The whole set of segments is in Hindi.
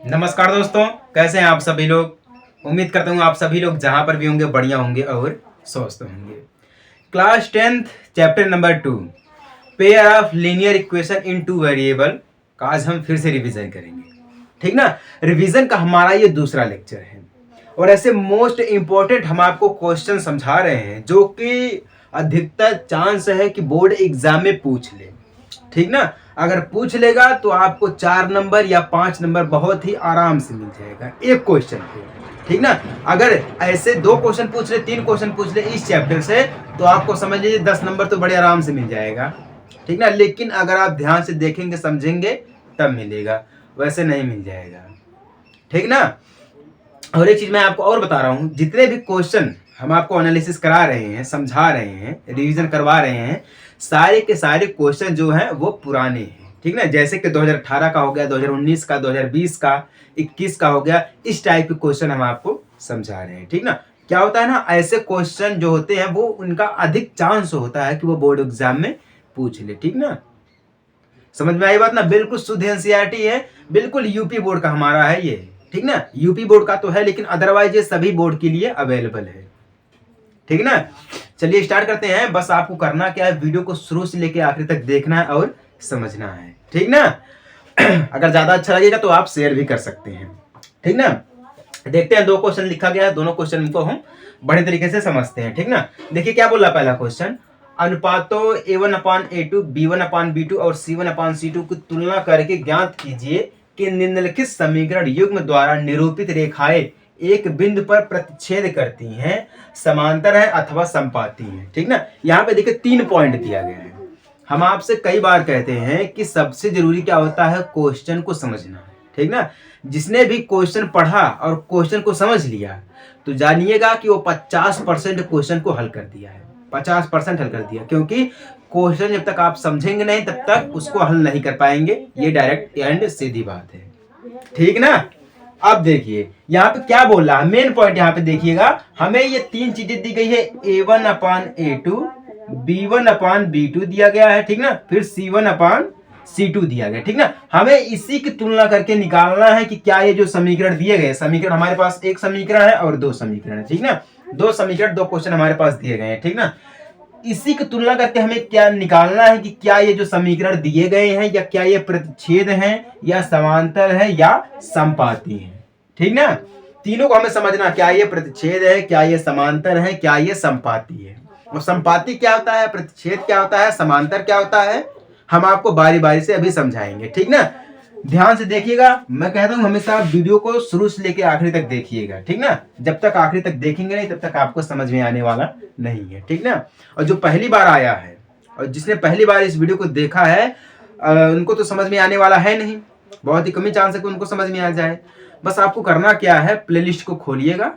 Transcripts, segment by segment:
नमस्कार दोस्तों, कैसे हैं आप सभी लोग। उम्मीद करता हूँ आप सभी लोग जहाँ पर भी होंगे बढ़िया होंगे और स्वस्थ होंगे। Class 10th chapter number 2 pair of linear equation in two variable का आज हम फिर से रिवीजन करेंगे। ठीक ना। रिवीजन का हमारा ये दूसरा लेक्चर है और ऐसे मोस्ट इम्पोर्टेंट हम आपको क्वेश्चन समझा रहे हैं जो कि अधिकतर चांस है कि बोर्ड एग्जाम में पूछ ले। ठीक ना। अगर पूछ लेगा तो आपको 4 नंबर या 5 नंबर बहुत ही आराम से मिल जाएगा एक क्वेश्चन पे। ठीक ना। अगर ऐसे 2 क्वेश्चन पूछ ले, 3 क्वेश्चन पूछ ले इस चैप्टर से तो आपको समझ लीजिए 10 नंबर तो बड़े आराम से मिल जाएगा। ठीक ना। लेकिन अगर आप ध्यान से देखेंगे समझेंगे तब मिलेगा, वैसे नहीं मिल जाएगा। ठीक ना। और एक चीज मैं आपको और बता रहा हूं, जितने भी क्वेश्चन हम आपको एनालिसिस करा रहे हैं, समझा रहे हैं, रिवीजन करवा रहे हैं, सारे के सारे क्वेश्चन जो हैं वो पुराने हैं। ठीक ना। जैसे कि 2018 का हो गया, 2019 का, 2020 का, 21 का हो गया, इस टाइप के क्वेश्चन हम आपको समझा रहे हैं। ठीक ना। क्या होता है ना, ऐसे क्वेश्चन जो होते हैं वो उनका अधिक चांस होता है कि वो बोर्ड एग्जाम में पूछ ले। ठीक ना। समझ में आई बात ना। बिल्कुल शुद्ध एनसीईआरटी है, बिल्कुल यूपी बोर्ड का हमारा है ये। ठीक ना। यूपी बोर्ड का तो है लेकिन अदरवाइज ये सभी बोर्ड के लिए अवेलेबल है। ठीक ना। चलिए स्टार्ट करते हैं। बस आपको करना क्या है, वीडियो को शुरू से लेकर आखिर तक देखना है और समझना है। ठीक ना। अगर ज्यादा अच्छा लगेगा तो आप शेयर भी कर सकते हैं। ठीक ना। देखते हैं, 2 क्वेश्चन लिखा गया है, दोनों क्वेश्चन को हम बड़े तरीके से समझते हैं। ठीक ना। देखिए क्या बोला पहला क्वेश्चन, अनुपातों A1/A2 B1/B2 और C1/C2 की तुलना करके ज्ञात कीजिए कि निम्नलिखित समीकरण युग्म द्वारा निरूपित रेखाएं एक बिंदु पर प्रतिच्छेद करती हैं, समांतर है अथवा समपाती हैं। ठीक ना। यहाँ पे देखिए 3 पॉइंट दिया गया है। हम आपसे कई बार कहते हैं कि सबसे जरूरी क्या होता है, क्वेश्चन को समझना। ठीक ना। जिसने भी क्वेश्चन पढ़ा और क्वेश्चन को समझ लिया तो जानिएगा कि वो 50% क्वेश्चन को हल कर दिया है। 50% हल कर दिया, क्योंकि क्वेश्चन जब तक आप समझेंगे नहीं तब तक उसको हल नहीं कर पाएंगे। ये डायरेक्ट एंड सीधी बात है। ठीक ना। अब देखिए यहाँ पे क्या बोल रहा है, मेन पॉइंट यहाँ पे देखिएगा, हमें ये 3 चीजें दी गई है, A1/A2 B1/B2 दिया गया है। ठीक ना। फिर C1/C2 दिया गया। ठीक ना। हमें इसी की तुलना करके निकालना है कि क्या ये जो समीकरण दिए गए, समीकरण हमारे पास एक समीकरण है और 2 समीकरण है। ठीक ना। 2 समीकरण, 2 क्वेश्चन हमारे पास दिए गए हैं। ठीक ना। इसी की तुलना करके हमें क्या निकालना है कि क्या ये जो समीकरण दिए गए हैं या क्या ये प्रतिच्छेद हैं या समांतर है या समपाती है। ठीक ना। तीनों को हमें समझना, क्या ये प्रतिच्छेद है, क्या ये समांतर है, क्या ये समपाती है। और समपाती क्या होता है, प्रतिच्छेद क्या होता है, समांतर क्या होता है, हम आपको बारी बारी से अभी समझाएंगे। ठीक ना। ध्यान से देखिएगा, मैं कहता हूं हमेशा वीडियो को शुरू से लेकर आखिरी तक देखिएगा। ठीक ना। जब तक आखिरी तक देखेंगे नहीं तब तक आपको समझ में आने वाला नहीं है। ठीक ना। और जो पहली बार आया है और जिसने पहली बार इस वीडियो को देखा है उनको तो समझ में आने वाला है नहीं, बहुत ही कम ही चांस है कि उनको समझ में आ जाए। बस आपको करना क्या है, प्लेलिस्ट को खोलिएगा,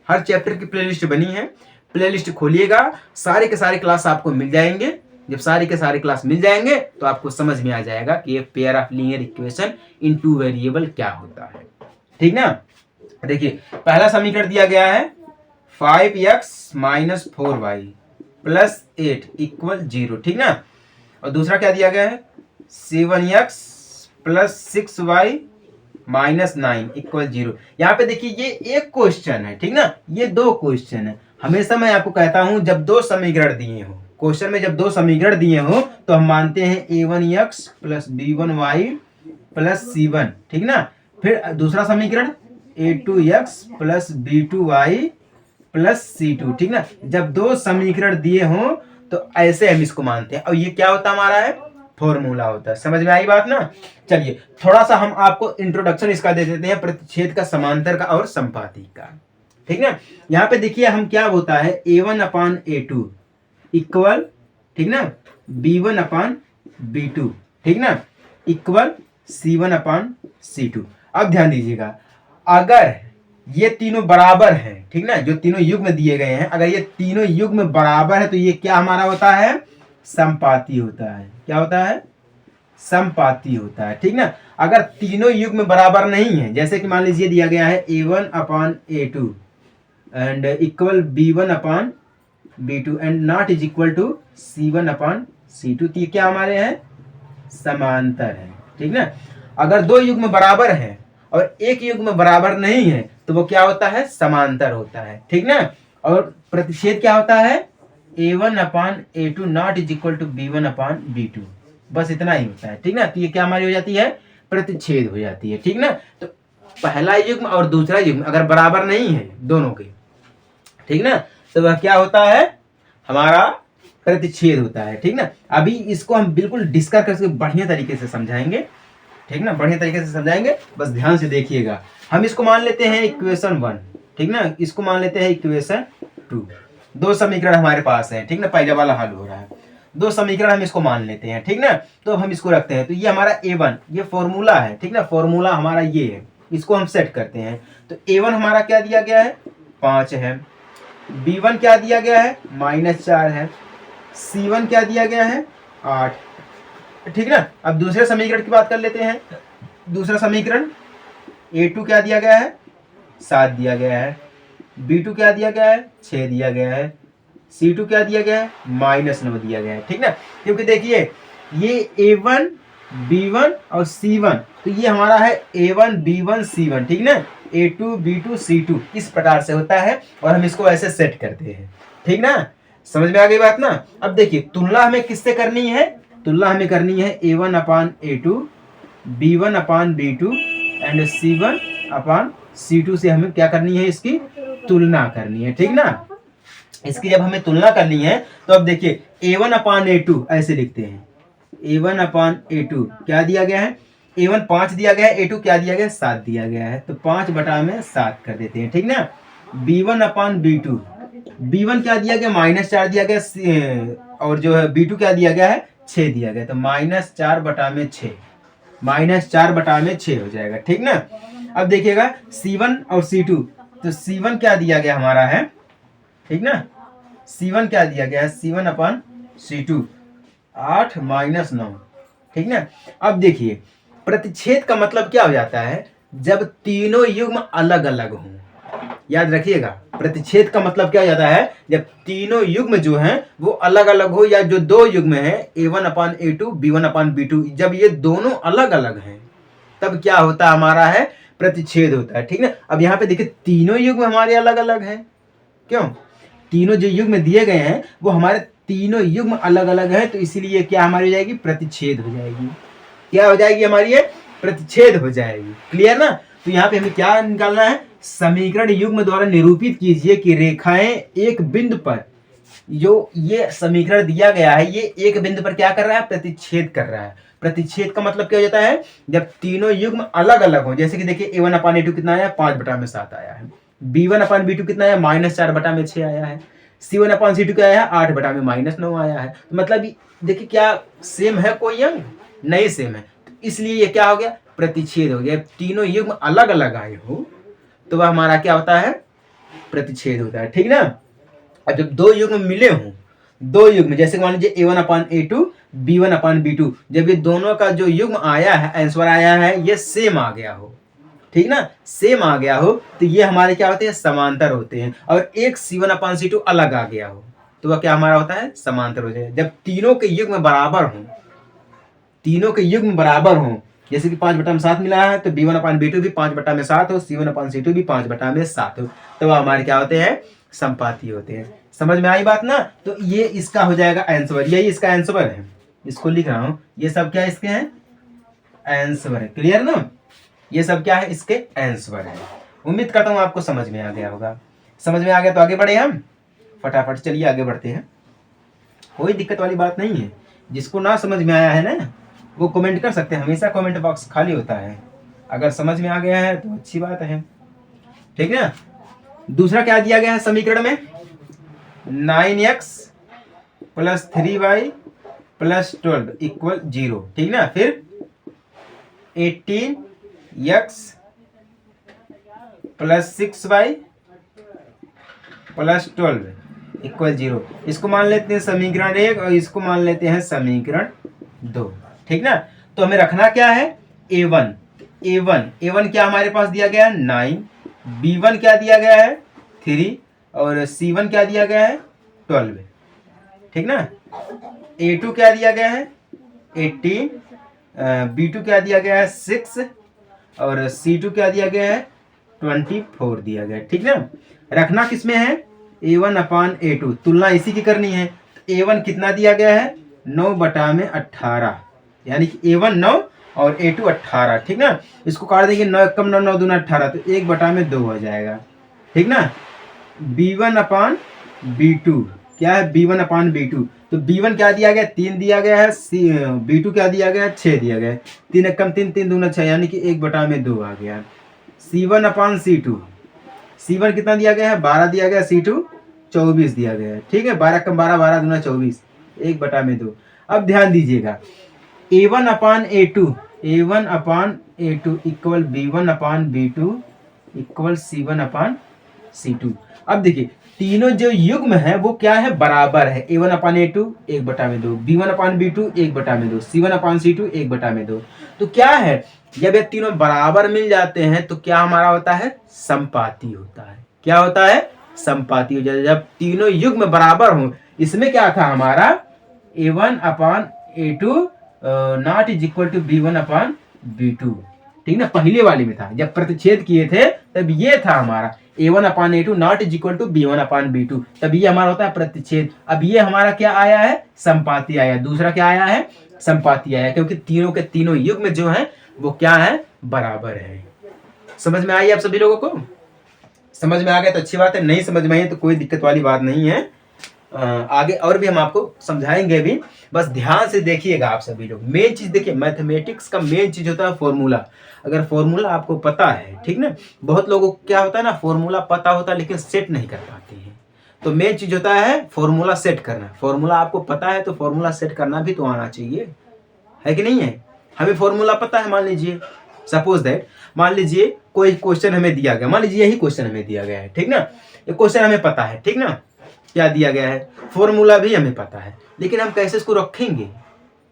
हर चैप्टर की प्लेलिस्ट बनी है, प्लेलिस्ट खोलिएगा, सारे के सारे क्लास आपको मिल जाएंगे। जब सारे के सारे क्लास मिल जाएंगे तो आपको समझ में आ जाएगा कि एक pair of linear equation in two variable क्या होता है। ठीक ना। देखिए पहला समीकरण दिया गया है 5x - 4y + 8 = 0। ठीक ना। और दूसरा क्या दिया गया है 7x + 6y - 9 = 0। यहाँ पे देखिए ये एक क्वेश्चन है। ठीक ना। ये 2 क्वेश्चन है। हमेशा मैं आपको कहता हूं जब 2 समीकरण दिए हो, क्वेश्चन में जब 2 समीकरण दिए हो तो हम मानते हैं A1x + B1y + C1। ठीक ना। फिर दूसरा समीकरण A2x + B2y + C2। ठीक ना। जब 2 समीकरण दिए हो तो ऐसे हम इसको मानते हैं और ये क्या होता हमारा है, फॉर्मूला होता है। समझ में आई बात ना। चलिए थोड़ा सा हम आपको इंट्रोडक्शन इसका दे देते हैं, प्रतिच्छेद का, समांतर का और समपाती का। ठीक ना। यहाँ पे देखिए हम क्या होता है A1/A2 इक्वल, ठीक ना, B1/B2, ठीक ना, इक्वल C1/C2। अब ध्यान दीजिएगा, अगर ये तीनों बराबर है, ठीक ना, जो तीनों युग्म दिए गए हैं, अगर ये तीनों युग्म बराबर है तो ये क्या हमारा होता है, समपाती होता है। क्या होता है, समपाती होता है। ठीक ना। अगर तीनों युग्म बराबर नहीं है, जैसे कि मान लीजिए दिया गया है A1/A2 and equal B1/B2 and not is equal to C1/C2, तो ये क्या हमारे हैं, समांतर है। ठीक ना। अगर 2 युग्म बराबर है और एक युग्म बराबर नहीं है तो वो क्या होता है, समांतर होता है, ठीक ना। और प्रतिच्छेद क्या होता है, a1/a2 not is equal to b1/b2, बस इतना ही होता है, ठीक ना। तो ये क्या हमारी हो जाती है, प्रतिच्छेद हो जाती है, ठीक ना। तो पहला युग्म और दूसरा युग्म अगर बराबर नहीं है दोनों के, ठीक ना, तो वह क्या होता है, हमारा प्रतिच्छेद होता है, ठीक ना। अभी इसको हम बिल्कुल डिस्कस करके बढ़िया तरीके से समझाएंगे, ठीक ना, बढ़िया तरीके से समझाएंगे, बस ध्यान से देखिएगा। हम इसको मान लेते हैं इक्वेशन 1, ठीक ना, इसको मान लेते हैं इक्वेशन 2। दो समीकरण हमारे पास है, ठीक ना, पहले वाला हल हो रहा है, दो समीकरण हम इसको मान लेते हैं, ठीक ना। तो अब हम इसको रखते हैं, तो ये हमारा a1 ये फॉर्मूला है, ठीक ना, फॉर्मूला हमारा ये है, इसको हम सेट करते हैं। तो a1 हमारा क्या दिया गया है, 5 है, b1 क्या दिया गया है, -4 है, c1 क्या दिया गया है, 8, ठीक ना। अब दूसरे समीकरण की बात कर लेते हैं। दूसरा समीकरण a2 क्या दिया गया है, 7 दिया गया है, b2 क्या दिया गया है, 6 दिया गया है, c2 क्या दिया गया है, -9 दिया गया है, ठीक ना। क्योंकि देखिए ये a1 b1 और c1, तो ये हमारा है a1 b1 c1, ठीक ना, a2 b2 c2 इस प्रकार से होता है और हम इसको ऐसे सेट करते हैं, ठीक ना। समझ में आ गई बात ना। अब देखिए तुलना हमें किससे करनी है, तुलना हमें करनी है a1/a2 b1/b2 एंड c1/c2 से हमें क्या करनी है, इसकी तुलना करनी है, ठीक ना। इसकी जब हमें तुलना करनी है तो अब देखिए a1/a2 ऐसे लिखते हैं, a1/a2 क्या दिया गया है, a1 5 दिया गया है, a2 क्या दिया गया है, 7 दिया गया है, तो 5/7 कर देते हैं, ठीक ना। b1/b2, b1 क्या दिया गया, -4 दिया गया, और जो है b2 क्या दिया गया है, 6 दिया गया, तो -4/6, -4/6 हो जाएगा, ठीक ना। अब देखिएगा c1 और c2, तो c1 क्या दिया गया हमारा है, ठीक ना, c1 क्या दिया गया है, c1/c2 8 -9, ठीक ना। अब देखिए प्रतिच्छेद का मतलब क्या हो जाता है, जब तीनों युग्म अलग अलग हों, याद रखिएगा प्रतिच्छेद का मतलब क्या हो जाता है, जब तीनों युग्म जो हैं वो अलग अलग हो, या जो दो युग्म हैं a1/a2 b1/b2 जब ये दोनों अलग अलग हैं तब क्या होता है, हमारा है प्रतिच्छेद होता है, ठीक ना। अब यहाँ पे देखिए तीनों युग्म हमारे अलग अलग हैं, क्यों, तीनों जो युग्म दिए गए हैं वो हमारे तीनों युग्म अलग अलग हैं, तो इसीलिए क्या हमारी हो जाएगी, प्रतिच्छेद हो जाएगी, क्या हो जाएगी हमारी, ये प्रतिच्छेद हो जाएगी, क्लियर ना। तो यहाँ पे हमें क्या निकालना है, समीकरण युग्म द्वारा निरूपित कीजिए कि रेखाएं एक बिंदु पर, जो ये समीकरण दिया गया है ये एक बिंदु पर क्या कर रहा है, प्रतिच्छेद कर रहा है। प्रतिच्छेद का मतलब क्या हो जाता है, जब तीनों युग्म अलग अलग हो, जैसे कि देखिए a1/a2 कितना आया, 5/7 आया है, b1/b2 कितना आया, -4/6 आया है, c1/c2 क्या आया, 8/-9 आया है। तो मतलब देखिए क्या सेम है कोई अंग, नहीं सेम है, तो इसलिए ये क्या हो गया, प्रतिच्छेद हो गया। तीनों युग्म अलग अलग आए हो तो वह हमारा क्या होता है, प्रतिच्छेद होता है, ठीक ना। और जब दो युग्म मिले हों, दो युग्म जैसे मान लीजिए a1/a2 b1/b2, जब ये दोनों का जो युग्म आया है, आंसर आया है, ये सेम आ गया हो, ठीक ना, सेम आ गया हो, तो ये हमारे क्या होते हैं, समांतर होते हैं। और एक c1/c2 अलग आ गया हो तो वह क्या हमारा होता है, समांतर हो जाए। जब तीनों के युग्म बराबर हों, तीनों के युग्म बराबर हों, जैसे कि 5/7 मिला है तो b1/b2 भी 5/7 हो, c1/c2 भी 5/7 हो, तो वह हमारे क्या होते हैं, संपाती होते हैं। समझ में आई बात ना। तो ये इसका हो जाएगा आंसर, यही इसका आंसर है, इसको लिख रहा हूं, ये सब क्या इसके हैं, आंसर है, क्लियर ना। ये सब क्या है, इसके आंसर है। उम्मीद करता हूं आपको समझ में आ गया होगा। समझ में आ गया तो आगे बढ़े हम फटाफट, चलिए आगे बढ़ते हैं, कोई दिक्कत वाली बात नहीं है। जिसको ना समझ में आया है ना वो कमेंट कर सकते हैं, हमेशा कमेंट बॉक्स खाली होता है। अगर समझ में आ गया है तो अच्छी बात है, ठीक है। दूसरा क्या दिया गया है समीकरण में, 9x + 3y + 12 = 0, ठीक ना। फिर 18x + 6y + 12 = 0, इसको मान लेते हैं समीकरण 1 और इसको मान लेते हैं समीकरण 2, ठीक ना। तो हमें रखना क्या है, a1, a1 क्या हमारे पास दिया गया है, 9, b1 क्या दिया गया है, 3, और c1 क्या दिया गया है, 12, ठीक ना। a2 क्या दिया गया है, 18, b2 क्या दिया गया है, 6, और C2 क्या दिया गया है 24 दिया गया है। ठीक ना, रखना किस में है A1/A2, तुलना इसी की करनी है। तो A1 कितना दिया गया है 9/18, यानी कि A1 9 और A2 18। ठीक ना, इसको काट देंगे 9 कम 9 9 दूना 18, तो 1/2 हो जाएगा। ठीक ना, B1/B2 क्या है B1/B2, तो B1 क्या दिया गया 3 दिया गया है, B2 क्या दिया गया 6 दिया गया है। 3 कम 3 3 दूना 6, यानी कि 1/2 आ गया। C1/C2, C1 कितना दिया गया है 12 दिया गया, C2 24 दिया गया है। ठीक है, 12 कम 12 12 दूना 24, 1/2। अब ध्यान दीजिएगा A1/A2, A1/A2 equal B1/B2 equal C1/C2। अब देखिए तीनों जो युग्म है वो क्या है बराबर है। A1/A2 1/2, B1/B2 1/2, C1/C2 1/2। तो क्या है जब ये तीनों बराबर मिल जाते हैं तो क्या हमारा होता है संपाती होता है। क्या होता है संपाती हो जाता है जब तीनों युग्म बराबर हो। इसमें क्या था हमारा A1/A2 not is equal to B1/B2। ठीक ना, पहले वाले में था जब प्रतिच्छेद किए थे तब ये था हमारा A1/A2 not is equal to B1/B2, तब ये हमारा होता है प्रतिच्छेद। अब ये हमारा क्या आया है संपाती आया, दूसरा क्या आया है संपाती आया, क्योंकि तीनों के तीनों युग्म जो है वो क्या है बराबर है। समझ में आई आप सभी लोगों को? समझ में आ गया तो अच्छी बात है, नहीं समझ में आई तो कोई दिक्कत वाली बात नहीं है। आगे और भी हम आपको समझाएंगे भी, बस ध्यान से देखिएगा आप सभी लोग। मेन चीज देखिए मैथमेटिक्स का मेन चीज होता है फॉर्मूला। अगर फॉर्मूला आपको पता है, ठीक ना, बहुत लोगों को क्या होता है ना फॉर्मूला पता होता है लेकिन सेट नहीं कर पाते हैं। तो मेन चीज होता है फॉर्मूला सेट करना। फॉर्मूला आपको पता है तो फॉर्मूला सेट करना भी तो आना चाहिए, है कि नहीं है? हमें फॉर्मूला पता है, मान लीजिए सपोज दैट, मान लीजिए कोई क्वेश्चन हमें दिया गया, मान लीजिए यही क्वेश्चन हमें दिया गया है, ठीक ना, ये क्वेश्चन हमें पता है, ठीक ना, क्या दिया गया है, फॉर्मूला भी हमें पता है, लेकिन हम कैसे इसको रखेंगे?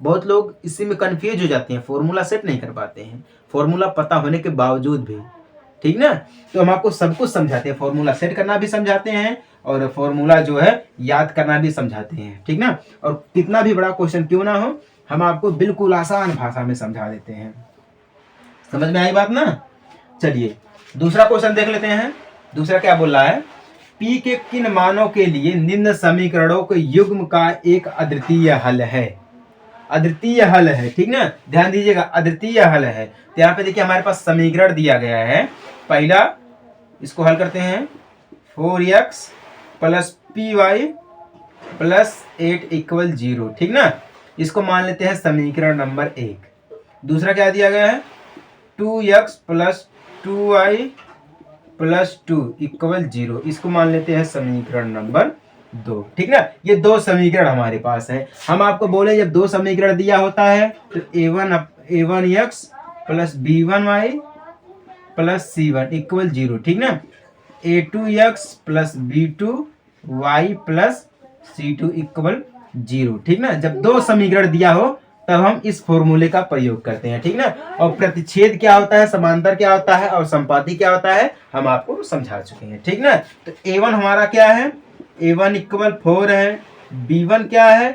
बहुत लोग इसी में कंफ्यूज हो जाते हैं, फॉर्मूला सेट नहीं कर पाते हैं, फॉर्मूला पता होने के बावजूद भी, ठीक ना। तो हम आपको सब कुछ समझाते हैं, फॉर्मूला सेट करना भी समझाते हैं और फॉर्मूला जो है याद करना भी समझाते हैं, ठीक ना। और कितना भी बड़ा क्वेश्चन क्यों ना हो, हम आपको बिल्कुल आसान भाषा में समझा देते हैं। समझ में आई बात ना? चलिए दूसरा क्वेश्चन देख लेते हैं। दूसरा क्या बोल रहा है, P के किन मानों के लिए निम्न समीकरणों के युग्म का एक अद्वितीय हल है? अद्वितीय हल है, ठीक ना, ध्यान दीजिएगा, अद्वितीय हल है। तो यहाँ पे देखिए हमारे पास समीकरण दिया गया है। पहला इसको हल करते हैं, 4x plus py plus 8 equal 0, ठीक ना, इसको मान लेते हैं समीकरण नंबर 1। दूसरा क्या दिया गया है, 2x plus 2y plus 2 equal 0, इसको मान लेते हैं समीकरण नंबर 2, ठीक ना। ये दो समीकरण हमारे पास है। हम आपको बोले जब दो समीकरण दिया होता है तो a1x plus b1y plus c1 equal 0, ठीक ना, a2x plus b2y plus c2 equal 0, ठीक ना। जब दो समीकरण दिया हो तब हम इस फॉर्मूले का प्रयोग करते हैं, ठीक ना। और प्रतिच्छेद क्या होता है, समांतर क्या होता है और संपाती क्या होता है हम आपको समझा चुके हैं, ठीक ना। तो a1 हमारा क्या है, a1 इक्वल 4 है, b1 क्या है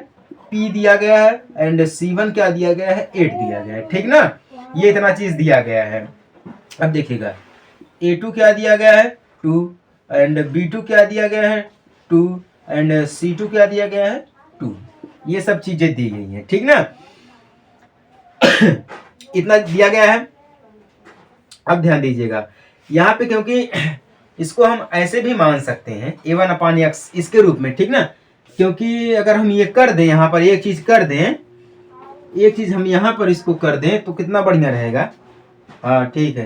p दिया गया है एंड c1 क्या दिया गया है 8 दिया गया है, ठीक ना। ये इतना चीज दिया गया है। अब देखिएगा a2 क्या दिया गया है 2 एंड b2 क्या दिया गया है 2 एंड c2 क्या दिया गया है 2, ये सब चीजें दी गई हैं, ठीक ना। इतना दिया गया है। अब ध्यान दीजिएगा यहाँ पे, क्योंकि इसको हम ऐसे भी मान सकते हैं a1/x इसके रूप में, ठीक ना, क्योंकि अगर हम ये कर दें, यहाँ पर एक चीज कर दें, एक चीज हम यहाँ पर इसको कर दें तो कितना बढ़िया रहेगा। हाँ ठीक है,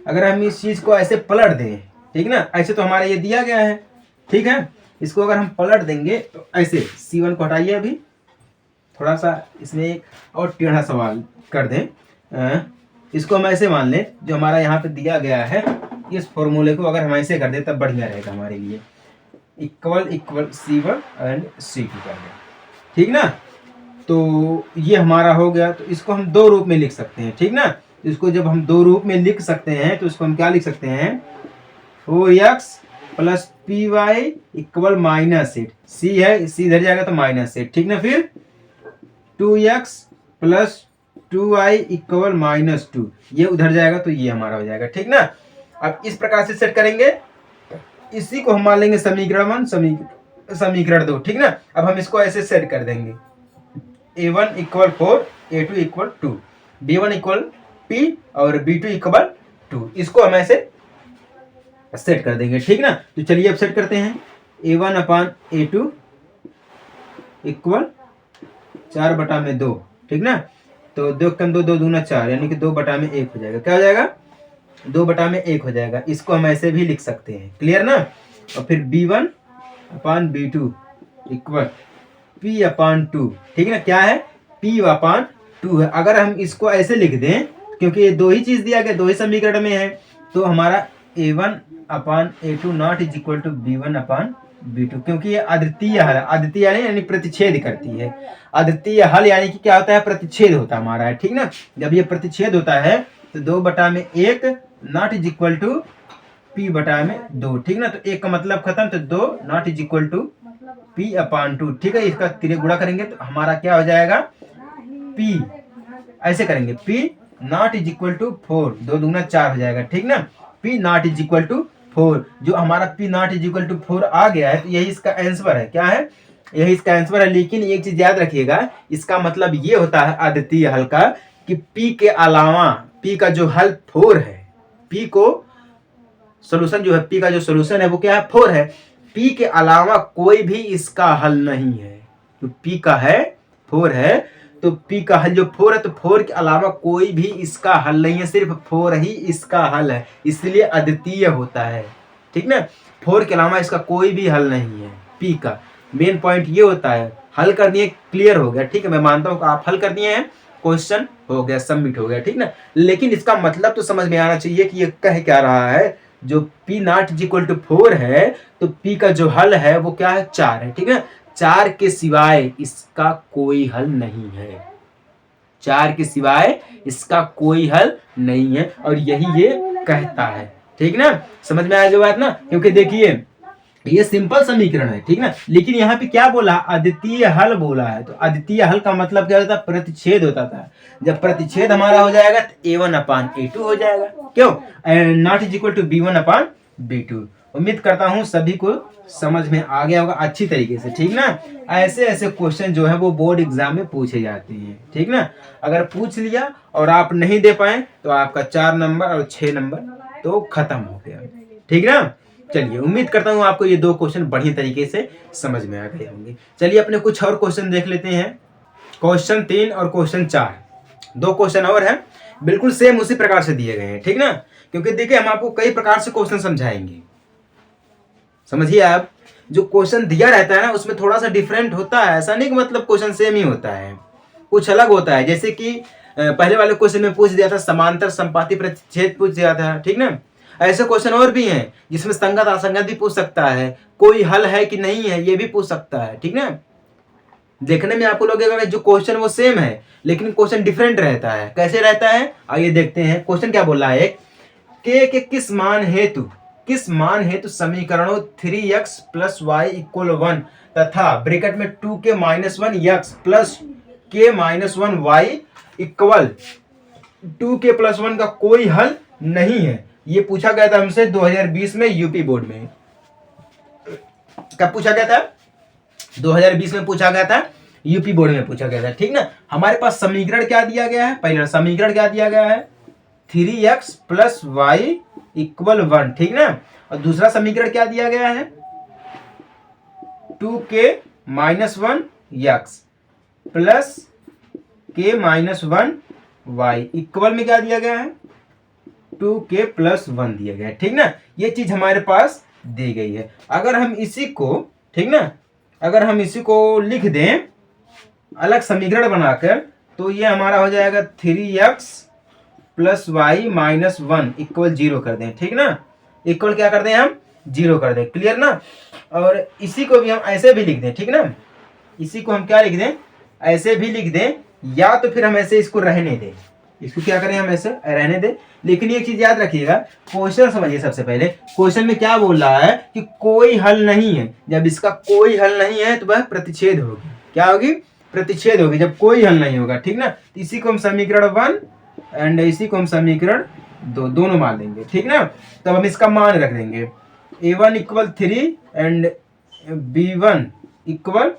अगर हम इस चीज को ऐसे पलट दें, ठीक ना, ऐसे तो हमारा ये दिया गया है, ठीक है, इसको अगर हम पलट देंगे तो ऐसे c1 को हटाइए, अभी थोड़ा सा इसमें एक और टेढ़ा सवाल कर दें, इसको हम ऐसे मान लें जो हमारा यहाँ पे दिया गया है, इस फॉर्मूले को अगर हम ऐसे कर दें तब बढ़िया रहेगा हमारे लिए, इक्वल c1 एंड c2 कर दें, ठीक ना। तो ये हमारा हो गया। तो इसको हम दो रूप में लिख सकते हैं, ठीक ना। इसको जब हम दो रूप में लिख सकते हैं तो इसको हम क्या लिख सकते हैं, 4x plus py equal -8, c है, c इधर जाएगा तो -8, ठीक ना, फिर 2x प्लस 2i इक्वल -2, ये उधर जाएगा तो ये हमारा हो जाएगा, ठीक ना। अब इस प्रकार से सेट करेंगे, इसी को हम मान लेंगे समीकरण 1, समीकरण 2, ठीक ना। अब हम इसको ऐसे सेट कर देंगे, a1 equal 4, a2 equal 2, b1 equal p और b2 इक्वल 2, इसको हम ऐसे सेट कर देंगे, ठीक ना। तो चलिए अब सेट करते हैं, a1 अपान a2 इक्वल 4/2, ठीक ना। तो 2 कम 2, 2 दूना 4, यानी कि 2/1 हो जाएगा। क्या हो जाएगा? 2/1 हो जाएगा। इसको हम ऐसे भी लिख सकते हैं, क्लियर ना। और फिर b1 upon b2 equal p/2, ठीक है ना। क्या है? p/2 है। अगर हम इसको ऐसे लिख दें, क्योंकि ये दो ही चीज दिया गया, दो ही समीकरण में है, तो हमारा a1 upon a2 not is equal to b1/b2, क्योंकि ये अद्वितीय हल है। अद्वितीय हल यानी प्रतिच्छेद करती है। अद्वितीय हल यानी कि क्या होता है? प्रतिच्छेद होता हमारा है, ठीक ना। जब ये प्रतिच्छेद होता है तो 2/1 not is equal to p/2, ठीक ना। तो एक का मतलब खत्म, तो 2 not is equal to p/2, ठीक है। इसका तिरे गुणा करेंगे तो हमारा क्या हो जाएगा? p, ऐसे करेंगे, p not is equal to 4, 2 दूना 4 हो जाएगा, ठीक ना। p not is equal to 4, जो हमारा p not is equal to 4 आ गया है, तो यही इसका आंसर है। क्या है? यही इसका आंसर है। लेकिन एक चीज याद रखिएगा, इसका मतलब ये होता है अद्वितीय हल का, कि p के अलावा, p का जो हल 4 है, p को सोल्यूशन जो है, p का जो सोल्यूशन है वो क्या है? 4 है। p के अलावा कोई भी इसका हल नहीं है। तो p का है 4 है, तो p का हल जो 4 है, तो 4 के अलावा कोई भी इसका हल नहीं है, सिर्फ 4 ही इसका हल है, इसलिए अद्वितीय होता है, ठीक ना। 4 के अलावा इसका कोई भी हल नहीं है। p का मेन पॉइंट ये होता है। हल कर दिए, क्लियर हो गया, ठीक है। मैं मानता हूँ कि आप हल कर दिए हैं, क्वेश्चन हो गया, सबमिट हो गया, ठीक ना। लेकिन इसका मतलब तो समझ में आना चाहिए कि ये कह क्या रहा है। जो p not is equal to 4 है, तो p का जो हल है वो क्या है? 4 है, ठीक है। 4 के सिवाय इसका कोई हल नहीं है। 4 के सिवाय इसका कोई हल नहीं है, और यही ये कहता है, ठीक ना। समझ में आया बात ना। क्योंकि देखिए ये सिंपल समीकरण है, ठीक ना। लेकिन यहाँ पे क्या बोला? अद्वितीय हल बोला है। तो अद्वितीय हल का मतलब क्या होता है? प्रतिच्छेद होता था। जब प्रतिच्छेद हमारा हो जाएगा तो a1/a2 हो जाएगा। क्यों? Not is equal to b1/b2। उम्मीद करता हूँ सभी को समझ में आ गया होगा अच्छी तरीके से, ठीक ना। ऐसे ऐसे क्वेश्चन जो है वो बोर्ड एग्जाम में पूछे जाते हैं, ठीक ना। अगर पूछ लिया और आप नहीं दे पाए तो आपका 4 नंबर और 6 नंबर तो खत्म हो गया, ठीक ना। चलिए, उम्मीद करता हूँ आपको ये 2 क्वेश्चन बढ़िया तरीके से समझ में आ गए होंगे। चलिए अपने कुछ और क्वेश्चन देख लेते हैं। क्वेश्चन 3 और क्वेश्चन 4, 2 क्वेश्चन और हैं, बिल्कुल सेम उसी प्रकार से दिए गए हैं, ठीक ना। क्योंकि देखिए हम आपको कई प्रकार से क्वेश्चन समझाएंगे, समझिए आप। जो क्वेश्चन दिया रहता है ना, उसमें थोड़ा सा डिफरेंट होता है। ऐसा नहीं कि मतलब क्वेश्चन सेम ही होता है, कुछ अलग होता है। जैसे कि पहले वाले क्वेश्चन में पूछ दिया था समांतर संपाती प्रतिच्छेद पूछ दिया था, ठीक ना। ऐसे क्वेश्चन और भी हैं जिसमें संगत असंगत भी पूछ सकता है, कोई हल है कि नहीं है ये भी पूछ सकता है, ठीक ना। देखने में आपको लगेगा जो क्वेश्चन वो सेम है, लेकिन क्वेश्चन डिफरेंट रहता है। कैसे रहता है आइए देखते हैं। क्वेश्चन क्या बोल रहा है? k के किस मान हेतु समीकरणों 3x + y = 1 तथा ब्रैकेट में 2k - 1x + k - 1y equal 2k + 1 का कोई हल नहीं है। ये पूछा गया था हमसे 2020 में यूपी बोर्ड में। कब पूछा गया था? 2020 में पूछा गया था, यूपी बोर्ड में पूछा गया था, ठीक ना। हमारे पास समीकरण क्या दिया गया है? पहला समीकरण क्या दिया गया है? 3x + y = 1, ठीक ना। और दूसरा समीकरण क्या दिया गया है? 2k - 1x + k - 1y equal में क्या दिया गया है? 2k + 1 दिया गया है, ठीक ना। ये चीज हमारे पास दी गई है। अगर हम इसी को, ठीक ना, अगर हम इसी को लिख दें अलग समीकरण बनाकर, तो ये हमारा हो जाएगा 3x + y - 1 = 0 कर दें, ठीक ना। इक्वल क्या कर दें हम? 0 कर दें, क्लियर ना। और इसी को भी हम ऐसे भी लिख दें, ठीक ना। इसी को हम क्या लिख दें? ऐसे भी लिख दें, या तो फिर हम ऐसे इसको रहने दें। इसको क्या करें? हम ऐसे रहने दें। लेकिन एक चीज याद रखिएगा, क्वेश्चन समझिए। सबसे पहले क्वेश्चन में क्या बोल रहा है कि कोई हल नहीं है। जब इसका कोई हल नहीं है तो वह प्रतिच्छेद होगी। क्या होगी? प्रतिच्छेद होगी, जब कोई हल नहीं होगा, ठीक ना। तो इसी को हम समीकरण 1 एंड इसी को हम समीकरण 2 दोनों मान लेंगे, ठीक ना। तब हम इसका मान रख देंगे a1 equal 3 and b1 equal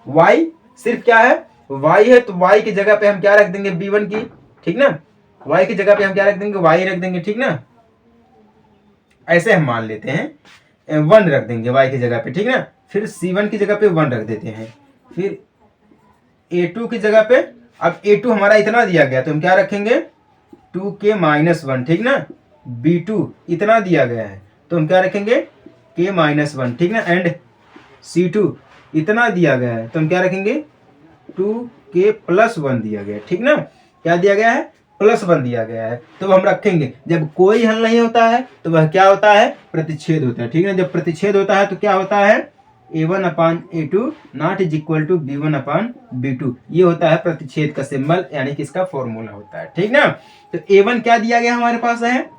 y, सिर्फ क्या है y है, तो y की जगह पे हम क्या रख देंगे b1 की, ठीक ना। y की जगह पे हम क्या रख देंगे, y रख देंगे, ठीक ना। ऐसे हम मान लेते हैं 1 रख देंगे y की जगह पे, ठीक ना। फिर c1 की जगह पे 1 रख देते हैं, फिर a2 की जगह पे, अब a2 हमारा इतना दिया गया तो हम क्या रखेंगे 2k-1, ठीक ना। b2 इतना दिया गया है तो हम क्या रखेंगे k-1, ठीक ना। एंड c2 इतना दिया गया है तो हम क्या रखेंगे 2k+1 दिया गया है, ठीक ना। क्या दिया गया है, +1 दिया गया है। तो हम रखेंगे, जब कोई हल नहीं होता है तो वह क्या होता है, प्रतिच्छेद होता है, ठीक ना। जब प्रतिच्छेद होता है तो क्या होता है a1/a2 not is equal to b1/b2, ये होता है प्रतिच्छेद का सिंबल, यानी कि इसका फॉर्मूला होता है, ठीक ना। तो a1 क्या दिया गया हमारे पास है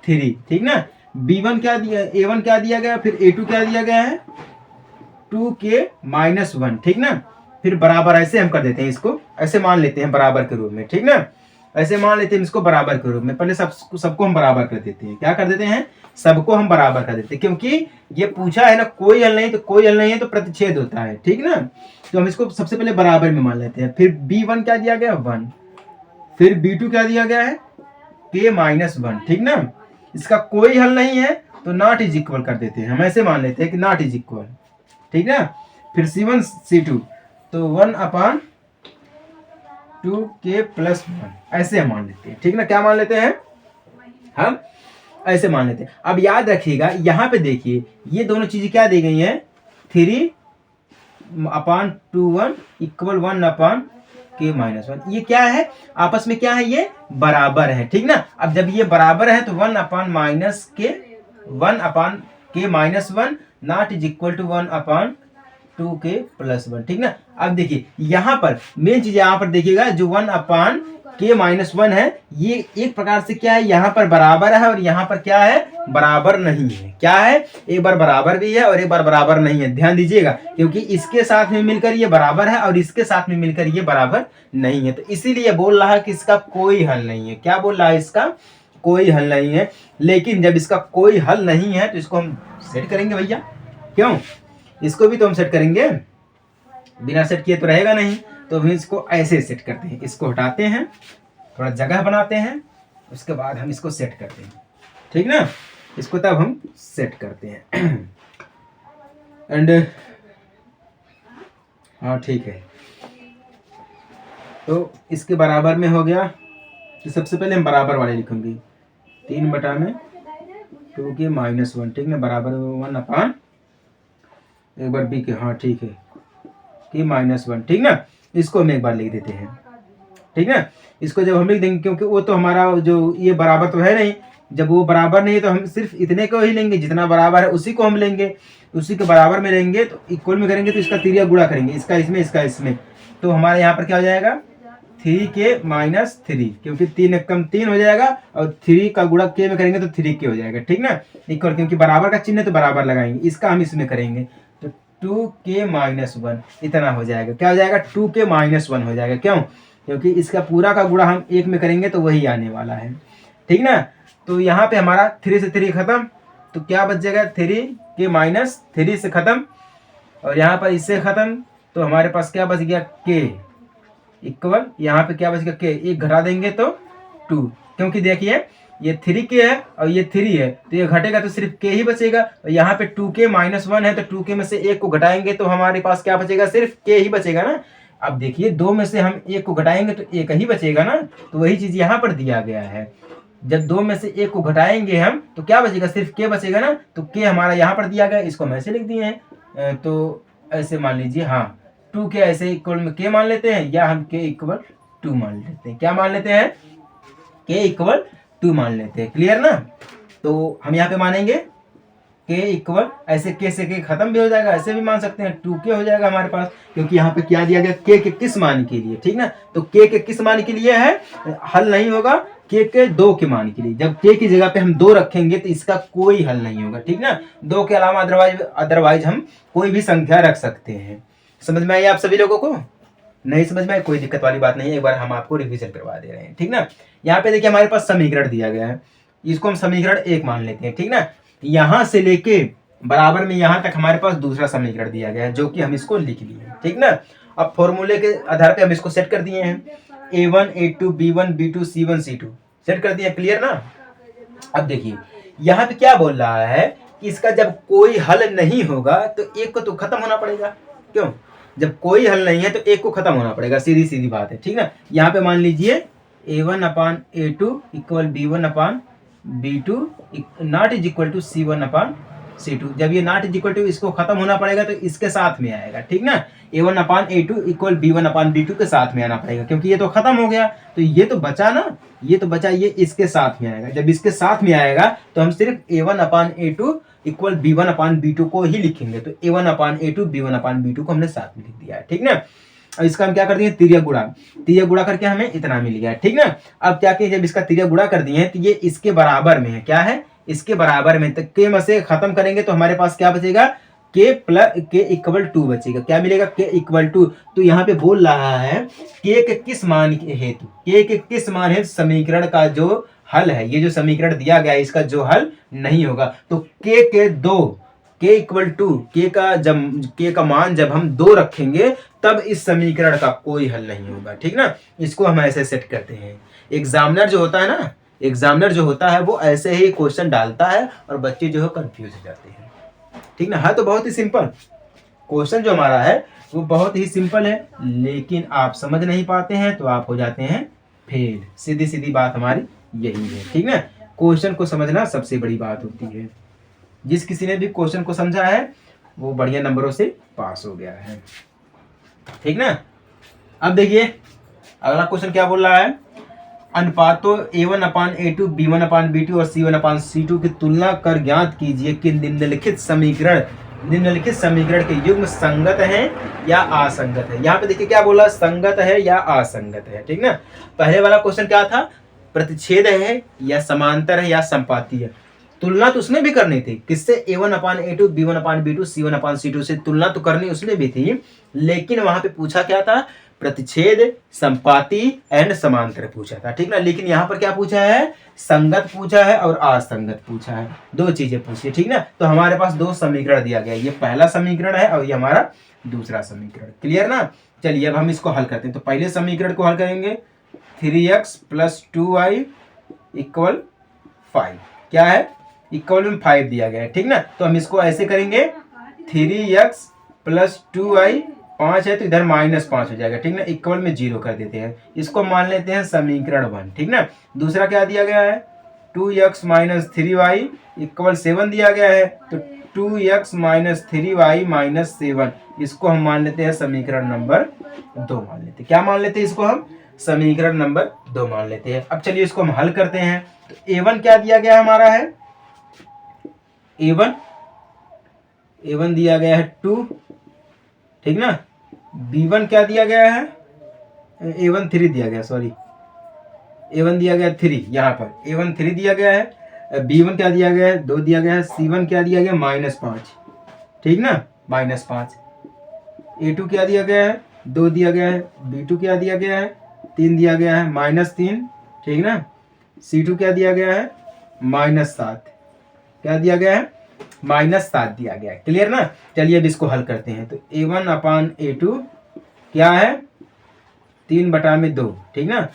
3, ठीक ना। b1 क्या दिया, a1 क्या दिया गया, फिर a2 क्या दिया गया है 2k-1, ठीक ना। फिर बराबर ऐसे हम कर देते हैं, इसको ऐसे मान लेते हैं बराबर के रूप में, ठीक ना। ऐसे मान लेते हैं इसको बराबर के रूप में, पहले सबको हम बराबर कर देते हैं। क्या कर देते हैं, सबको हम बराबर कर देते हैं, क्योंकि ये पूछा है ना कोई हल नहीं, तो कोई हल नहीं है तो प्रतिच्छेद होता है, ठीक ना। तो हम इसको सबसे पहले बराबर में मान लेते हैं। फिर b1 क्या दिया गया 1, फिर b2 क्या दिया गया है k-1, ठीक ना। इसका कोई हल नहीं है तो नॉट इज इक्वल कर देते हैं, हम ऐसे मान लेते हैं कि नॉट इज इक्वल, ठीक ना। फिर c1 c2 तो 1/2k+1 ऐसे हम मान लेते हैं, ठीक ना। क्या मान लेते हैं हम, ऐसे मान लेते हैं। अब याद रखिएगा यहाँ पे देखिए ये दोनों चीजें क्या दी गई हैं 3/21 इक्वल 1/k-1, ये क्या है आपस में क्या है, ये बराबर है, ठीक ना। अब जब ये बराबर है तो 1/k-1 not is equal to 1/2k+1, ठीक ना। अब देखिए यहाँ पर मेन चीज यहाँ पर देखिएगा, जो 1/k-1 है ये एक प्रकार से क्या है, यहाँ पर बराबर है और यहाँ पर क्या है बराबर नहीं है। क्या है, एक बार बराबर भी है और एक बार बराबर नहीं है, ध्यान दीजिएगा, क्योंकि इसके साथ में मिलकर ये बराबर है और इसके साथ में मिलकर ये बराबर नहीं है। तो इसीलिए बोल रहा है कि इसका कोई हल नहीं है। क्या बोल रहा है, इसका कोई हल नहीं है। लेकिन जब इसका कोई हल नहीं है तो इसको हम सेट करेंगे भैया, क्यों, इसको भी तो हम सेट करेंगे, बिना सेट किए तो रहेगा नहीं। तो हम इसको ऐसे सेट करते हैं, इसको हटाते हैं, थोड़ा जगह बनाते हैं, उसके बाद हम इसको सेट करते हैं, ठीक ना। इसको तब हम सेट करते हैं एंड हाँ ठीक है। तो इसके बराबर में हो गया, तो सबसे पहले हम बराबर वाले लिखेंगे 3/2k-1, ठीक ना, बराबर 1/, एक बार b के, हाँ ठीक है k-1, ठीक ना। इसको हम एक बार लिख देते हैं, ठीक ना। इसको जब हम लिख देंगे, क्योंकि वो तो हमारा जो ये बराबर तो है नहीं, जब वो बराबर नहीं है तो हम सिर्फ इतने को ही लेंगे, जितना बराबर है उसी को हम लेंगे, उसी के बराबर में लेंगे। तो इक्वल में करेंगे तो इसका तिरिया गुणा करेंगे, इसका इसमें इसका इसमें, तो हमारे यहाँ पर क्या हो जाएगा 3k-3, क्योंकि 3 कम 3 हो जाएगा और 3 का गुणा k में करेंगे तो 3k हो जाएगा, ठीक ना। इक्वल, क्योंकि बराबर का चिन्ह है तो बराबर लगाएंगे, इसका हम इसमें करेंगे तो 2k-1 इतना हो जाएगा। क्या हो जाएगा 2k-1 हो जाएगा, क्यों, क्योंकि इसका पूरा का गुणा हम 1 में करेंगे तो वही आने वाला है, ठीक ना। तो यहाँ पे हमारा 3 से 3 खत्म, तो क्या बच जाएगा 3k-3 से खत्म, और यहाँ पर इससे खत्म, तो हमारे पास क्या बच गया k इक्वल, यहाँ पे क्या बच गया k, एक घटा देंगे तो 2, क्योंकि देखिए ये 3k है और ये 3 है, तो ये घटेगा तो सिर्फ k ही बचेगा, और यहाँ पे 2k-1 है तो 2k में से 1 को घटाएंगे तो हमारे पास क्या बचेगा, सिर्फ k ही बचेगा ना। अब देखिए 2 में से हम 1 को घटाएंगे तो 1 ही बचेगा ना, तो वही चीज यहाँ पर दिया गया है। जब 2 में से 1 को घटाएंगे हम तो क्या बचेगा, सिर्फ k बचेगा ना, तो k हमारा यहाँ पर दिया गया, इसको हम ऐसे लिख दिए हैं। तो ऐसे मान लीजिए, हाँ 2k ऐसे इक्वल में k मान लेते हैं, या हम k इक्वल 2 मान लेते हैं। क्या मान लेते हैं, k इक्वल 2 मान लेते हैं, क्लियर ना। तो हम यहाँ पे मानेंगे k इक्वल, ऐसे k से k खत्म भी हो जाएगा, ऐसे भी मान सकते हैं 2k हो जाएगा हमारे पास, क्योंकि यहाँ पे क्या दिया गया k के किस मान के लिए, ठीक ना। तो k के किस मान के लिए है, हल नहीं होगा, k के 2 के मान के लिए। जब k की जगह पे हम 2 रखेंगे तो इसका कोई हल नहीं होगा, ठीक ना। 2 के अलावा अदरवाइज हम कोई भी संख्या रख सकते हैं। समझ में आई आप सभी लोगों को। नहीं समझ में कोई दिक्कत वाली बात नहीं है, एक बार हम आपको रिवीजन करवा दे रहे हैं, ठीक ना। यहाँ पे देखिए हमारे पास समीकरण दिया गया है, इसको हम समीकरण 1 मान लेते हैं, ठीक ना। यहाँ से लेके बराबर में यहाँ तक हमारे पास दूसरा समीकरण दिया गया है, जो कि हम इसको लिख लिए, ठीक ना। अब फॉर्मूले के आधार पे हम इसको सेट कर दिए हैं, A1 A2 B1 B2 C1 C2 set कर दिया, क्लियर ना। अब देखिए यहाँ पे क्या बोल रहा है कि इसका जब कोई हल नहीं होगा तो एक को तो खत्म होना पड़ेगा, क्यों, जब कोई हल नहीं है तो एक को खत्म होना पड़ेगा, सीधी सीधी बात है, ठीक ना। यहाँ पे मान लीजिए A1 upon A2 equal B1 upon B2 not is equal to C1 upon C2। जब ये नॉट इज इक्वल टू इसको खत्म होना पड़ेगा तो इसके साथ में आएगा, ठीक ना। A1 upon A2 equal B1 upon B2 के साथ में आना पड़ेगा, क्योंकि ये तो खत्म हो गया, तो ये तो बचा ना, ये तो बचा, ये इसके साथ में आएगा। जब इसके साथ में आएगा तो हम सिर्फ A1 upon A2 equal B1 upon B2 को ही लिखेंगे। तो A1 upon A2 B1 upon B2 को हमने साथ में लिख दिया है, ठीक ना। अब इसका हम क्या कर दिए, तिर्यक गुणा करके हमें इतना मिल गया, ठीक ना। अब क्या किए, जब इसका तिर्यक गुणा कर दिए तो ये इसके बराबर में है, क्या है, इसके बराबर में, तो के में से खत्म करेंगे तो हमारे पास क्या बचेगा, के प्लस के इक्वल 2 बचेगा, क्या मिलेगा, के इक्वल 2। तो यहाँ पे बोल रहा है के के किस मान हेतु, के के किस मान हेतु समीकरण का जो हल है, ये जो समीकरण दिया गया है इसका जो हल नहीं होगा, तो के 2 के इक्वल 2 के का मान जब हम 2 रखेंगे तब इस समीकरण का कोई हल नहीं होगा, ठीक ना। इसको हम ऐसे सेट करते हैं। एग्जामिनर जो होता है ना, एग्जामिनर जो होता है वो ऐसे ही क्वेश्चन डालता है और बच्चे जो है कंफ्यूज हो जाते हैं, ठीक ना। है तो बहुत ही सिंपल क्वेश्चन जो हमारा है वो बहुत ही सिंपल है, लेकिन आप समझ नहीं पाते हैं तो आप हो जाते हैं फेल। सीधी सीधी बात हमारी यही है, ठीक ना। क्वेश्चन को समझना सबसे बड़ी बात होती है। जिस किसी ने भी क्वेश्चन को समझा है वो बढ़िया नंबरों से पास हो गया है, ठीक ना। अब देखिए अगला क्वेश्चन क्या बोल रहा है, अनुपातों A1 upon A2 B1 upon B2 और C1 अपान C2 की तुलना कर ज्ञात कीजिए कि निम्नलिखित समीकरण के युग्म संगत है या असंगत है। यहाँ पे देखिए क्या बोला, संगत है या असंगत है, ठीक ना। पहले वाला क्वेश्चन क्या था, प्रतिच्छेद है या समांतर है या संपाती है। तुलना तो उसने भी करनी थी, किससे, A1 upon A2 B1 upon B2 C1 upon C2 से तुलना तो करनी उसने भी थी, लेकिन वहां पे पूछा क्या था, प्रतिच्छेद, संपाती एंड समांतर पूछा था, ठीक ना। लेकिन यहाँ पर क्या पूछा है, संगत पूछा है और असंगत पूछा है, दो चीजें पूछी, ठीक ना। तो हमारे पास दो समीकरण दिया गया, ये पहला समीकरण है और ये हमारा दूसरा समीकरण, क्लियर ना। चलिए अब हम इसको हल करते हैं। तो पहले समीकरण को हल करेंगे, 3x प्लस 2y इक्वल 5, क्या है, इक्वल में 5 दिया गया है, ठीक ना। तो हम इसको ऐसे करेंगे, 3x प्लस 2y 5 है तो इधर -5 हो जाएगा, ठीक ना। इक्वल में 0 कर देते हैं, इसको मान लेते हैं समीकरण 1, ठीक ना। दूसरा क्या दिया गया है, 2x माइनस 3y इक्वल 7 दिया गया है, तो 2x माइनस 3y माइनस 7 इसको हम मान लेते हैं समीकरण नंबर 2 मान लेते हैं। क्या मान लेते हैं इसको हम, समीकरण नंबर 2 मान लेते हैं। अब चलिए इसको हम हल करते हैं। तो A1 क्या दिया गया हमारा है, A1 दिया गया है 2, ठीक ना। B1 क्या दिया गया है, A1 3 दिया गया, सॉरी A1 दिया गया 3, यहाँ पर A1 3 दिया गया है, B1 क्या दिया गया है 2 दिया गया है, C1 क्या दिया गया -5, ठीक ना, -5। A2 क्या दिया गया है 2 दिया गया है, B2 क्या दिया गया है 3 दिया गया है, -3, ठीक ना। C2 क्या दिया गया है -7, क्या दिया गया है -7 दिया गया है, क्लियर ना। चलिए अब इसको हल करते हैं। तो A1 अपान A2 क्या है 3/2, ठीक ना।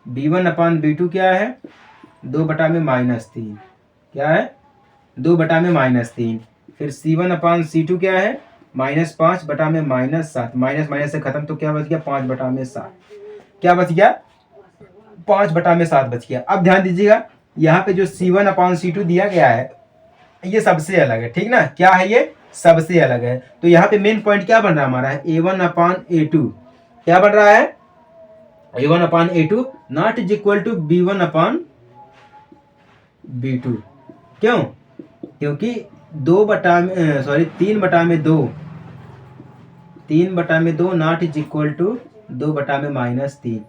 B1 अपान B2 क्या है 2/-3, क्या है 2/-3। फिर C1 अपान C2 क्या है -5/-7, माइनस से खत्म, तो क्या बच गया 5/7, क्या बच गया 5/7 बच गया। अब ध्यान दीजिएगा यहाँ पे जो C1 अपान C2 दिया गया है ये सबसे अलग है, ठीक ना। क्या है, ये सबसे अलग है। तो यहाँ पे मेन पॉइंट क्या बन रहा है हमारा है, A1 अपान A2 क्या बन रहा है, A1 upon A2 not is equal to B1 upon B2। क्यों, क्योंकि 3/2 नॉट इज इक्वल टू 2/-3,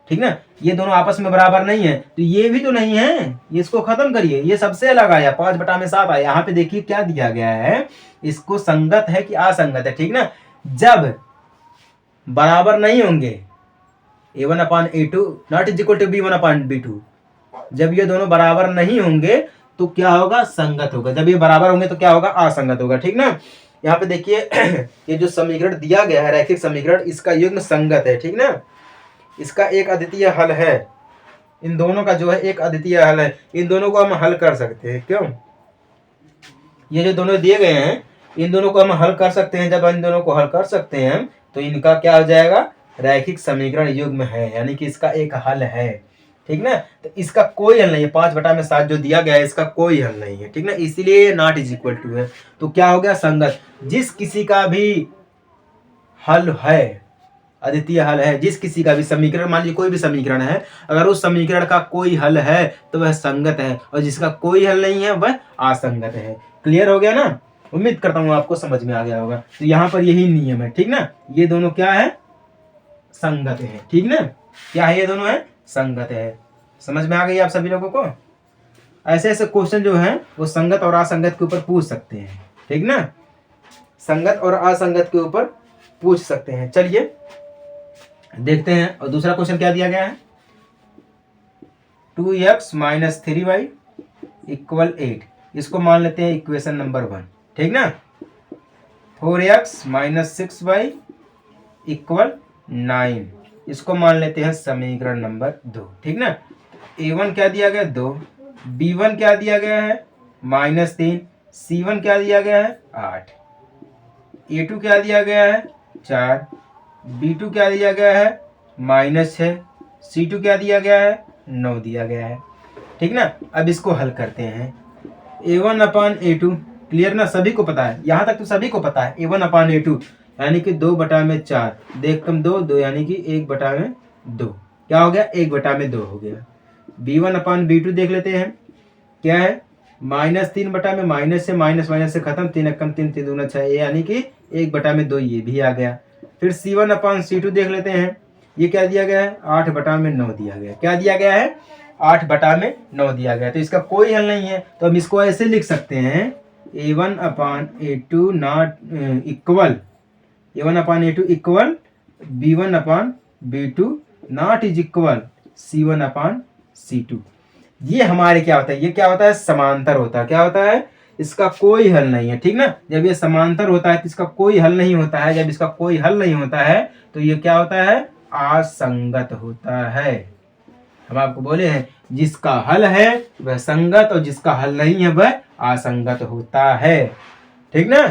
ठीक ना। ये दोनों आपस में बराबर नहीं है, तो ये भी तो नहीं है, ये इसको खत्म करिए, ये सबसे अलग आया 5/7 आया। यहाँ पे देखिए क्या दिया गया है, इसको संगत है कि असंगत है, ठीक ना। जब बराबर नहीं होंगे, A1/A2 not is equal to B1/B2, जब ये दोनों बराबर नहीं होंगे तो क्या होगा, संगत होगा। जब ये बराबर होंगे तो क्या होगा, असंगत होगा। ठीक ना। यहाँ पे देखिए ये जो समीकरण दिया गया है रैखिक समीकरण, इसका युग्म संगत है। ठीक ना, इसका एक अद्वितीय हल है, इन दोनों का जो है एक अद्वितीय हल है, इन दोनों को हम हल कर सकते हैं। क्यों, ये जो दोनों दिए गए हैं इन दोनों को हम हल कर सकते हैं। जब इन दोनों को हल कर सकते हैं तो इनका क्या हो जाएगा, रैखिक समीकरण युग्म है, यानी कि इसका एक हल है। ठीक ना, तो इसका कोई हल नहीं है, 5/7 जो दिया गया है इसका कोई हल नहीं है। ठीक ना, इसीलिए नॉट इज इक्वल टू है। तो क्या हो गया, संगत। जिस किसी का भी हल है, अद्वितीय हल है, जिस किसी का भी समीकरण, मान लीजिए कोई भी समीकरण है, अगर उस समीकरण का कोई हल है तो वह संगत है, और जिसका कोई हल नहीं है वह असंगत है। क्लियर हो गया ना, उम्मीद करता हूँ आपको समझ में आ गया होगा। तो यहाँ पर यही नियम है। ठीक ना, ये दोनों क्या है, संगत है। ठीक ना, क्या है, ये दोनों है संगत है। समझ में आ गई आप सभी लोगों को। ऐसे ऐसे क्वेश्चन जो हैं वो संगत और असंगत के ऊपर पूछ सकते हैं। ठीक ना, संगत और असंगत के ऊपर पूछ सकते हैं। चलिए देखते हैं। और दूसरा क्वेश्चन क्या दिया गया है, 2x - 3y = 8, इसको मान लेते हैं इक्वेशन नंबर 1। ठीक ना, 4x - 6y = 9, इसको मान लेते हैं समीकरण नंबर 2। ठीक ना, a1 क्या दिया गया 2, b1 क्या दिया गया है -3, c1 क्या दिया गया है 8, a2 क्या दिया गया है 4, b2 क्या दिया गया है -6, c2 क्या दिया गया है 9 दिया गया है। ठीक ना, अब इसको हल करते हैं। A1/A2 क्लियर ना, सभी को पता है, यहाँ तक तो सभी को पता है। A1/A2 यानी कि 2/4, देख कम 2 यानी कि 1/2, क्या हो गया 1/2 हो गया। B1/B2 देख लेते हैं, क्या है -3/, माइनस से खत्म, 3 एकम 3, 3 दूना 6, यानी कि 1/2, ये भी आ गया। फिर C1/C2 देख लेते हैं, ये क्या दिया गया है 8/9 दिया गया। क्या दिया गया है 8/9 दिया गया। तो इसका कोई हल नहीं है, तो हम इसको ऐसे लिख सकते हैं, A1/A2 not equal, A1/A2 equal B1/B2 not is equal C1/C2। ये हमारे क्या होता है, ये क्या होता है, समांतर होता है। क्या होता है, इसका कोई हल नहीं है। ठीक ना, जब ये समांतर होता है तो इसका कोई हल नहीं होता है। जब इसका कोई हल नहीं होता है तो ये क्या होता है, असंगत होता है। हम आपको बोले हैं जिसका हल है वह संगत, और जिसका हल नहीं है वह असंगत होता है। ठीक ना,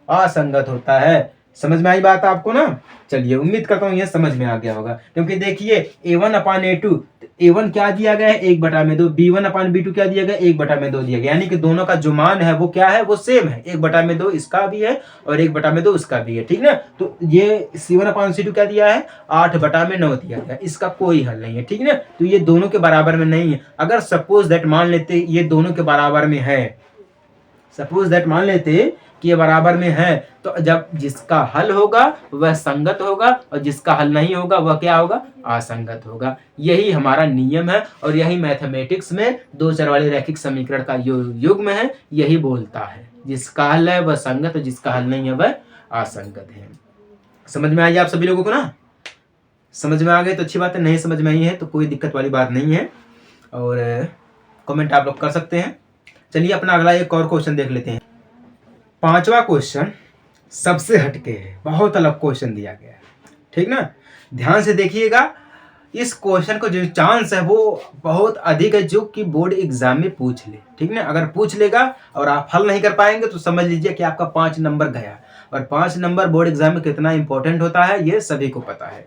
असंगत होता है। समझ में आई बात आपको ना। चलिए उम्मीद करता हूँ ये समझ में आ गया होगा। क्योंकि देखिए A1/A2, A1 क्या दिया गया है 1/2, B1/B2 क्या दिया गया 1/2 दिया गया, यानी कि दोनों का जो मान है वो क्या है, वो सेम है। 1/2 इसका भी है और 1/2 उसका भी है। ठीक ना, तो ये C1/C2 क्या दिया है 8/9 दिया गया, इसका कोई हल नहीं है। ठीक ना, तो ये दोनों के बराबर में नहीं है। अगर सपोज दैट मान लेते ये दोनों के बराबर में है, सपोज दैट मान लेते कि ये बराबर में है, तो जब जिसका हल होगा वह संगत होगा और जिसका हल नहीं होगा वह क्या होगा, असंगत होगा। यही हमारा नियम है और यही मैथमेटिक्स में दो चर वाले रैखिक समीकरण का युग्म है, यही बोलता है। जिसका हल है वह संगत और जिसका हल नहीं है वह असंगत है। समझ में आई आप सभी लोगों को ना। समझ में आ गए तो अच्छी बात है, नहीं समझ में आई है तो कोई दिक्कत वाली बात नहीं है, और कमेंट आप लोग कर सकते हैं। चलिए अपना अगला एक और क्वेश्चन देख लेते हैं। 5वां क्वेश्चन सबसे हटके है, बहुत अलग क्वेश्चन दिया गया है। ठीक ना, ध्यान से देखिएगा। इस क्वेश्चन को जो चांस है वो बहुत अधिक है जो कि बोर्ड एग्जाम में पूछ ले। ठीक ना, अगर पूछ लेगा और आप हल नहीं कर पाएंगे तो समझ लीजिए कि आपका 5 नंबर गया। और 5 नंबर बोर्ड एग्जाम में कितना इंपॉर्टेंट होता है ये सभी को पता है।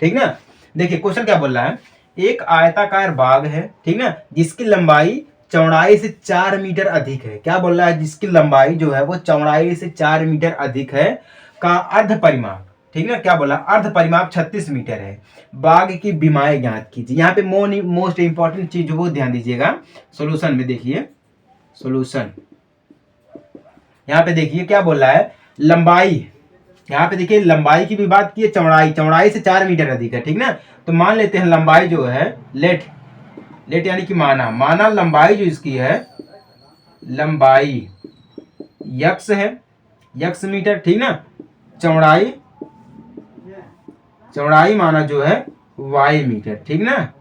ठीक ना, देखिए क्वेश्चन क्या बोल रहा है, एक आयताकार बाग है, ठीक ना, जिसकी लंबाई चौड़ाई से 4 मीटर अधिक है। क्या बोल रहा है, जिसकी लंबाई जो है वो चौड़ाई से 4 मीटर अधिक है का अर्ध परिमाप, ठीक ना, क्या बोला अर्ध परिमाप 36 मीटर है। बाग की बीमाएं ज्ञात कीजिए। यहाँ पे मोस्ट इंपॉर्टेंट चीज वो ध्यान दीजिएगा। सोल्यूशन में देखिए, सोल्यूशन यहाँ पे देखिए क्या बोल रहा है, लंबाई, यहाँ पे देखिए लंबाई की भी बात की है, चौड़ाई से 4 मीटर अधिक है। ठीक ना, तो मान लेते हैं लंबाई जो है लेट यानी कि माना लंबाई जो इसकी है, लंबाई यक्स है, यक्स मीटर, ठीक ना, चौड़ाई चौड़ाई माना जो है y मीटर, ठीक ना,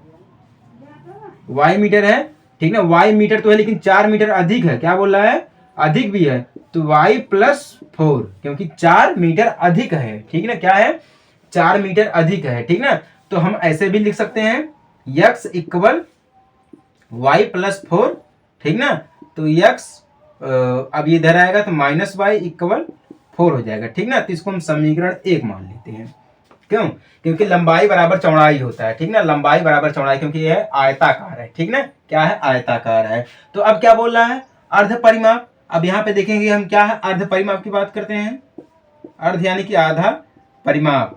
y मीटर है, ठीक ना, y मीटर तो है लेकिन 4 मीटर अधिक है, क्या बोल रहा है, अधिक भी है, तो y प्लस 4, क्योंकि 4 मीटर अधिक है, ठीक ना, क्या है, 4 मीटर अधिक है, ठीक ना। तो हम ऐसे भी लिख सकते हैं x इक्वल y प्लस 4, ठीक ना, तो x अब ये इधर आएगा तो माइनस वाई इक्वल 4 हो जाएगा, ठीक ना। तो इसको हम समीकरण 1 मान लेते हैं, क्यों, क्योंकि लंबाई बराबर चौड़ाई होता है, ठीक ना, लंबाई बराबर चौड़ाई, क्योंकि यह आयताकार है, ठीक ना, क्या है, आयताकार है। तो अब क्या बोल रहा है, अर्ध परिमाप। अब यहाँ पे देखेंगे हम क्या है, अर्ध परिमाप की बात करते हैं, अर्ध यानी कि आधा, परिमाप,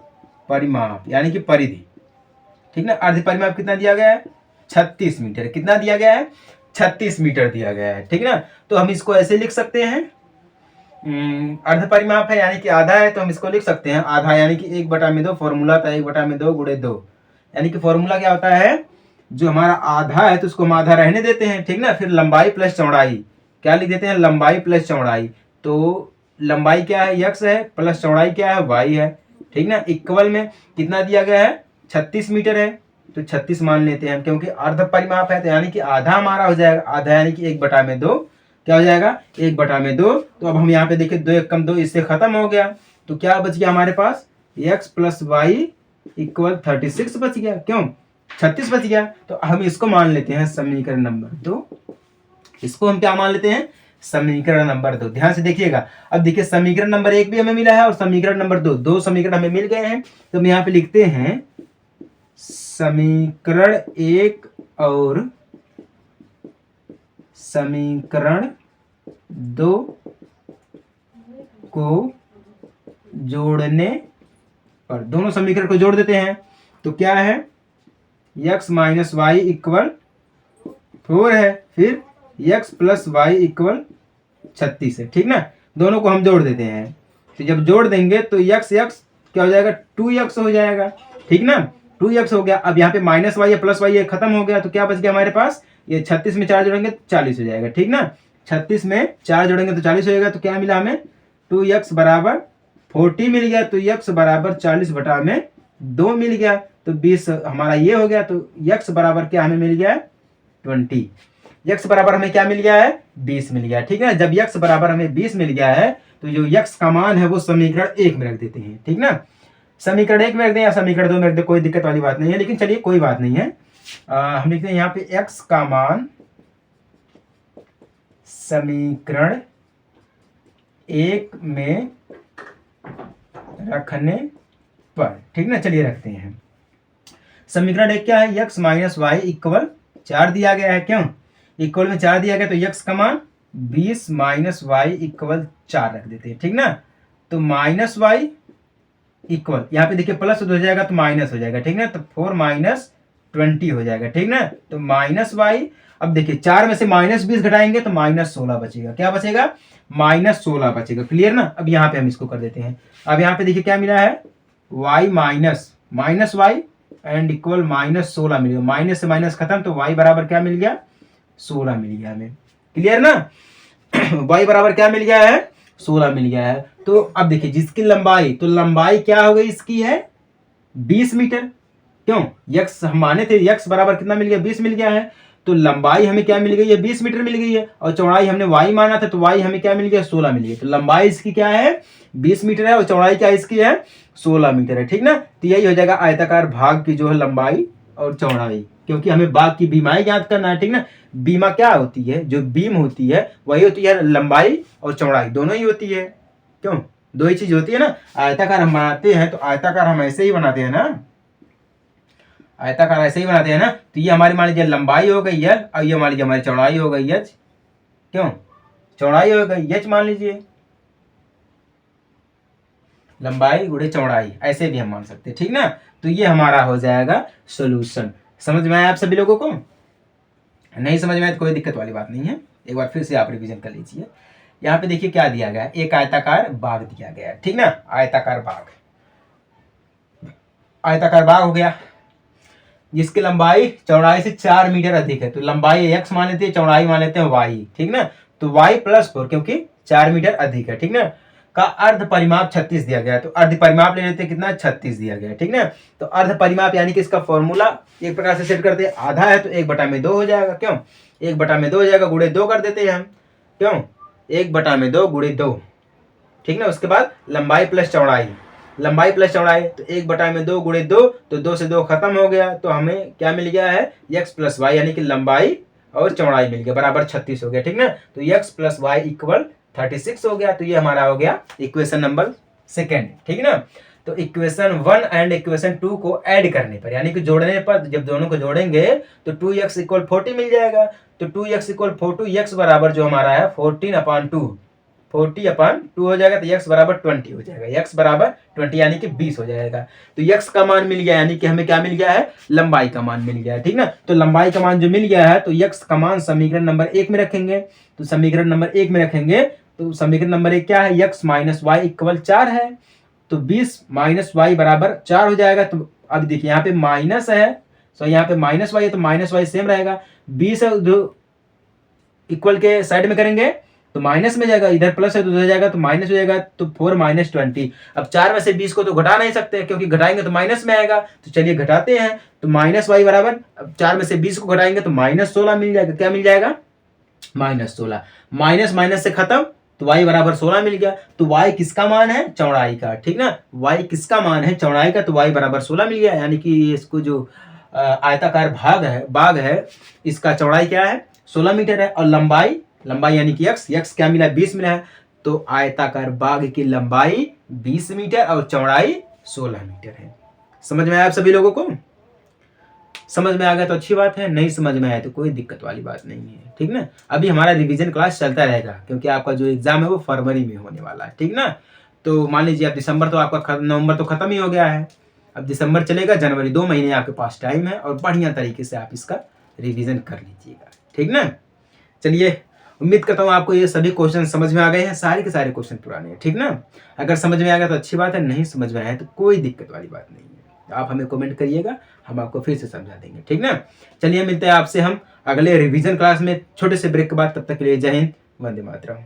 परिमाप यानी कि परिधि, ठीक ना। अर्ध परिमाप कितना दिया गया है, 36 मीटर, कितना दिया गया है, 36 मीटर दिया गया है, ठीक ना। तो हम इसको ऐसे लिख सकते हैं, अर्ध परिमाप है यानी कि आधा है, तो हम इसको लिख सकते हैं आधा यानी कि 1/2, फॉर्मूला था 1/2 गुणे 2, यानी कि फॉर्मूला क्या होता है, जो हमारा आधा है तो उसको हम आधा रहने देते हैं, ठीक ना। फिर लंबाई प्लस चौड़ाई, क्या लिख देते हैं, लंबाई प्लस चौड़ाई, तो लंबाई क्या है, x है, प्लस चौड़ाई क्या है, y है, ठीक ना। इक्वल में कितना दिया गया है, 36 मीटर है, तो 36 मान लेते हैं, क्योंकि अर्ध परिमाप है तो यानी कि आधा हमारा हो जाएगा, आधा यानी कि 1/2, क्या हो जाएगा, 1/2। तो अब हम यहाँ पे देखिए 2 1 कम 2, इससे खत्म हो गया, तो क्या बच गया हमारे पास, x प्लस वाई इक्वल 36 बच गया, क्यों, 36 बच गया। तो हम इसको मान लेते हैं समीकरण नंबर 2, इसको हम क्या मान लेते हैं, समीकरण नंबर 2। ध्यान से देखिएगा, अब देखिए समीकरण नंबर 1 भी हमें मिला है और समीकरण नंबर 2, दो समीकरण हमें मिल गए हैं। तो हम यहाँ पे लिखते हैं समीकरण 1 और समीकरण 2 को जोड़ने पर, दोनों समीकरण को जोड़ देते हैं, तो क्या है, x माइनस वाई इक्वल 4 है, फिर x प्लस वाई इक्वल 36 है, ठीक ना। दोनों को हम जोड़ देते हैं, तो जब जोड़ देंगे तो x क्या हो जाएगा, 2x हो जाएगा, ठीक ना, 2x हो गया। अब यहाँ पे माइनस वाई या प्लस वाई ये खत्म हो गया, तो क्या बच गया हमारे पास, ये 36 में 4 जोड़ेंगे तो 40 हो जाएगा, ठीक ना, 36 में 4 जोड़ेंगे तो 40 हो जाएगा। तो क्या मिला हमें, 2x बराबर 40 मिल गया, तो x बराबर 40/2 मिल गया, तो 20 हमारा ये हो गया। तो x बराबर क्या हमें मिल गया, 20, x बराबर हमें क्या मिल गया है, 20 मिल गया, ठीक है। जब x बराबर हमें 20 मिल गया है, तो जो x का मान है वो समीकरण 1 में रख देते हैं, ठीक ना, समीकरण 1 में रख दें या समीकरण 2 में रख दें, कोई दिक्कत वाली बात नहीं है, लेकिन चलिए कोई बात नहीं है। हम लिखते हैं यहाँ पे x का मान समीकरण 1 में रखने पर, ठीक ना, चलिए रखते हैं। समीकरण 1 क्या है, x माइनस वाई इक्वल 4 दिया गया है, क्यों, इक्वल में 4 दिया गया, तो x का मान 20 माइनस वाई इक्वल 4 रख देते हैं, ठीक ना। तो माइनस वाई इक्वल, यहाँ पे देखिए प्लस हो जाएगा तो माइनस हो जाएगा, ठीक ना, तो 4 माइनस 20 हो जाएगा, ठीक ना। तो माइनस वाई, अब देखिए 4 में से माइनस 20 घटाएंगे तो माइनस 16 बचेगा, क्या बचेगा, माइनस 16 बचेगा, क्लियर ना। अब यहाँ पे हम इसको कर देते हैं, अब यहाँ पे देखिए क्या मिला है, y minus y and equal minus 16 मिल गया, माइनस से माइनस खत्म, तो y बराबर क्या मिल गया, 16 मिल गया हमें, क्लियर ना। y बराबर क्या मिल गया है, 16 मिल गया है। तो अब देखिए जिसकी लंबाई, तो लंबाई क्या हो गई इसकी है 20 मीटर, क्यों, x हम माने थे, x बराबर कितना मिल गया, 20 मिल गया है, तो लंबाई हमें क्या मिल गई है, 20 मीटर मिल गई है, और चौड़ाई हमने y माना था, तो y हमें क्या मिल गया, 16 मिल गया। तो लंबाई इसकी क्या है, 20 मीटर है, और चौड़ाई क्या इसकी है, 16 मीटर है, ठीक ना। तो यही हो जाएगा आयताकार भाग की जो है लंबाई और चौड़ाई, क्योंकि हमें भाग की बीमाएं ज्ञात करना है, ठीक ना। बीमा क्या होती है, जो बीम होती है वही होती है लंबाई और चौड़ाई, दोनों ही होती है, क्यों, दो ही चीज होती है ना। आयताकार हम बनाते हैं तो आयताकार हम ऐसे ही बनाते हैं ना, आयताकार ऐसे ही बनाते हैं ना। तो ये हमारी मान लीजिए लंबाई हो गई l, और ये मान लीजिए हमारी चौड़ाई हो गई h, क्यों, चौड़ाई हो गई h मान लीजिए, लंबाई गुणे चौड़ाई, ऐसे भी हम मान सकते हैं, ठीक ना। तो ये हमारा हो जाएगा सॉल्यूशन। समझ में आया आप सभी लोगों को, नहीं समझ में आया तो कोई दिक्कत वाली बात नहीं है, एक बार फिर से आप रिवीजन कर लीजिए। यहाँ पे देखिए क्या दिया गया है, एक आयताकार बाग दिया गया है, ठीक ना, आयताकार बाग, आयताकार बाग हो गया जिसकी लंबाई चौड़ाई से 4 मीटर अधिक है, तो लंबाई x मान लेते हैं, चौड़ाई मान लेते हैं y, ठीक ना। तो y प्लस 4 क्योंकि 4 मीटर अधिक है, ठीक ना। का अर्ध परिमाप 36 दिया गया है, तो अर्ध परिमाप ले लेते हैं, कितना 36 दिया गया है, ठीक ना। तो अर्ध परिमाप यानी कि इसका फॉर्मूला एक प्रकार से सेट करते हैं, आधा है तो 1/2 हो जाएगा, क्यों 1/2 हो जाएगा, गुणे 2 कर देते हैं हम, क्यों 1/2 गुणे 2, ठीक ना। उसके बाद लंबाई प्लस चौड़ाई, लंबाई प्लस चौड़ाई, तो 1/2 गुणे 2, तो 2 से 2 खत्म हो गया, तो हमें क्या मिल गया है x प्लस वाई, यानी कि लंबाई और चौड़ाई मिल गया, बराबर 36 हो गया, ठीक ना। तो x प्लस वाई इक्वल 36 हो गया, तो ये हमारा हो गया इक्वेशन नंबर सेकेंड, ठीक ना। तो इक्वेशन 1 एंड इक्वेशन 2 को ऐड करने पर, यानी कि जोड़ने पर, जब दोनों को जोड़ेंगे तो 2x इक्वल 40 मिल जाएगा, तो 2x इक्वल 40, x बराबर जो हमारा है 14/2, 40/2 हो जाएगा, तो x बराबर 20 हो जाएगा, x बराबर 20 यानी कि 20 हो जाएगा। तो x का मान मिल गया, यानी कि हमें क्या मिल गया है, लंबाई का मान मिल गया है, ठीक ना। तो लंबाई का मान जो मिल गया है, तो x का मान समीकरण नंबर 1 में रखेंगे, तो समीकरण नंबर 1 में रखेंगे, तो समीकरण नंबर 1 क्या है, x माइनस वाई इक्वल 4 है, तो 20 माइनस वाई बराबर 4 हो जाएगा। तो अब देखिए यहाँ पे माइनस है, सो यहाँ पे माइनस वाई है, तो माइनस वाई सेम रहेगा, 20 है जो इक्वल के साइड में करेंगे तो माइनस में जाएगा, इधर प्लस है तो उधर जाएगा तो माइनस हो जाएगा, तो 4 माइनस 20। अब 4 में से 20 को तो घटा नहीं सकते, क्योंकि घटाएंगे तो माइनस में आएगा, तो चलिए घटाते हैं, तो माइनस वाई बराबर, अब 4 में से 20 को घटाएंगे तो -16 मिल जाएगा, क्या मिल जाएगा -16, माइनस माइनस से खत्म, तो y बराबर 16 मिल गया। तो y किसका मान है, चौड़ाई का, ठीक ना, y किसका मान है, चौड़ाई का, तो y बराबर 16 मिल गया, यानी कि इसको जो आयताकार बाग है इसका चौड़ाई क्या है 16 मीटर है, और लंबाई यानी कि x क्या मिला 20 मिला है, तो आयताकार बाग की लंबाई 20 मीटर और चौड़ाई 16 मीटर है। समझ में आया आप सभी लोगों को? समझ में आ गया तो अच्छी बात है, नहीं समझ में आया तो कोई दिक्कत वाली बात नहीं है, ठीक ना। अभी हमारा रिवीजन क्लास चलता रहेगा, क्योंकि आपका जो एग्जाम है वो फरवरी में होने वाला है, ठीक ना। तो मान लीजिए अब दिसंबर तो आपका, नवंबर तो खत्म ही हो गया है, अब दिसंबर चलेगा, जनवरी, 2 महीने आपके पास टाइम है, और बढ़िया तरीके से आप इसका रिवीजन कर लीजिएगा, ठीक ना। चलिए, उम्मीद करता हूँ आपको ये सभी क्वेश्चन समझ में आ गए हैं, सारे के सारे क्वेश्चन पुराने हैं, ठीक ना। अगर समझ में आ गया तो अच्छी बात है, नहीं समझ में आया तो कोई दिक्कत वाली बात नहीं है, आप हमें कमेंट करिएगा, हम आपको फिर से समझा देंगे, ठीक ना। चलिए, मिलते हैं आपसे हम अगले रिवीजन क्लास में छोटे से ब्रेक के बाद, तब तक के लिए जय हिंद, वंदे मातरम।